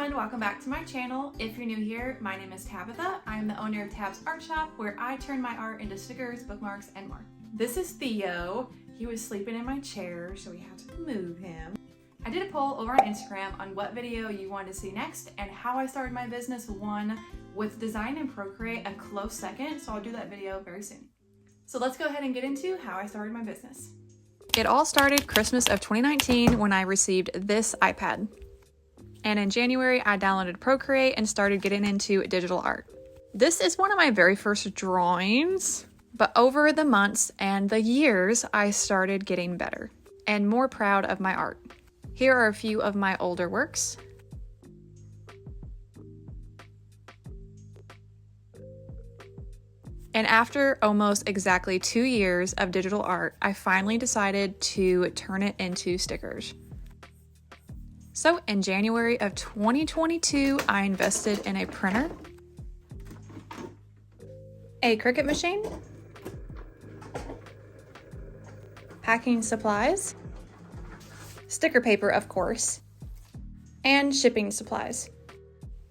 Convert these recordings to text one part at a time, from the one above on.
everyone, welcome back to my channel. If you're new here, my name is Tabitha. I am the owner of Tab's Art Shop, where I turn my art into stickers, bookmarks, and more. This is Theo. He was sleeping in my chair, so we had to move him. I did a poll over on Instagram on what video you wanted to see next, and how I started my business won, with design and Procreate a close second, so I'll do that video very soon. So let's go ahead and get into how I started my business. It all started Christmas of 2019 when I received this iPad. And in January, I downloaded Procreate and started getting into digital art. This is one of my very first drawings, but over the months and the years, I started getting better and more proud of my art. Here are a few of my older works. And after almost exactly 2 years of digital art, I finally decided to turn it into stickers. So in January of 2022, I invested in a printer, a Cricut machine, packing supplies, sticker paper, of course, and shipping supplies.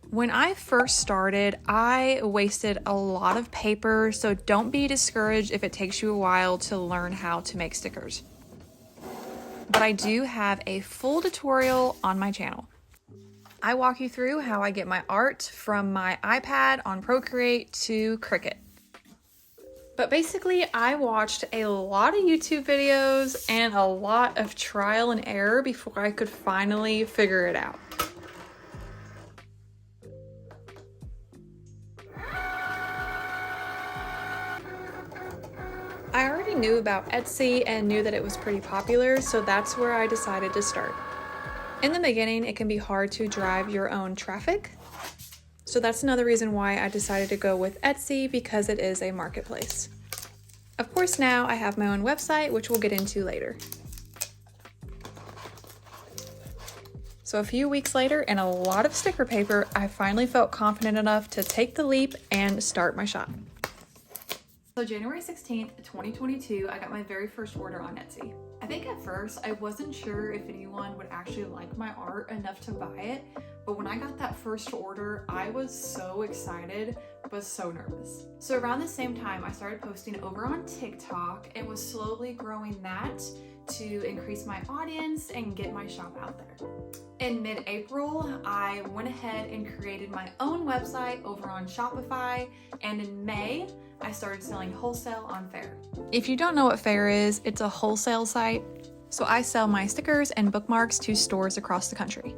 When I first started, I wasted a lot of paper, so don't be discouraged if it takes you a while to learn how to make stickers. But I do have a full tutorial on my channel. I walk you through how I get my art from my iPad on Procreate to Cricut. But basically, I watched a lot of YouTube videos and a lot of trial and error before I could finally figure it out. I already knew about Etsy and knew that it was pretty popular, so that's where I decided to start. In the beginning, it can be hard to drive your own traffic, so that's another reason why I decided to go with Etsy, because it is a marketplace. Of course, now I have my own website, which we'll get into later. So a few weeks later and a lot of sticker paper, I finally felt confident enough to take the leap and start my shop. So January 16th, 2022, I got my very first order on Etsy. I think at first I wasn't sure if anyone would actually like my art enough to buy it, but when I got that first order, I was so excited, but so nervous. So around the same time, I started posting over on TikTok and was slowly growing that to increase my audience and get my shop out there. In mid-April, I went ahead and created my own website over on Shopify, and in May, I started selling wholesale on Faire. If you don't know what Faire is, it's a wholesale site. So I sell my stickers and bookmarks to stores across the country.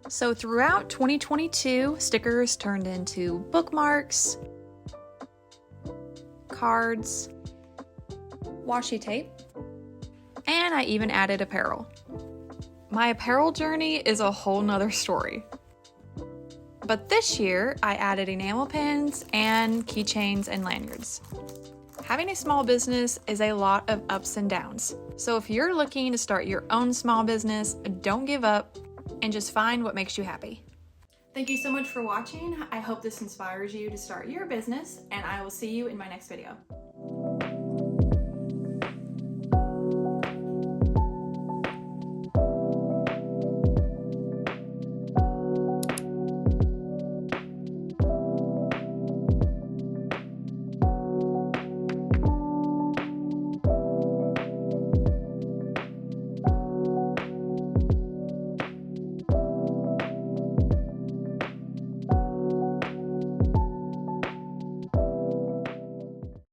So throughout 2022, stickers turned into bookmarks, cards, washi tape, and I even added apparel. My apparel journey is a whole nother story. But this year, I added enamel pins and keychains and lanyards. Having a small business is a lot of ups and downs. So if you're looking to start your own small business, don't give up and just find what makes you happy. Thank you so much for watching. I hope this inspires you to start your business, and I will see you in my next video.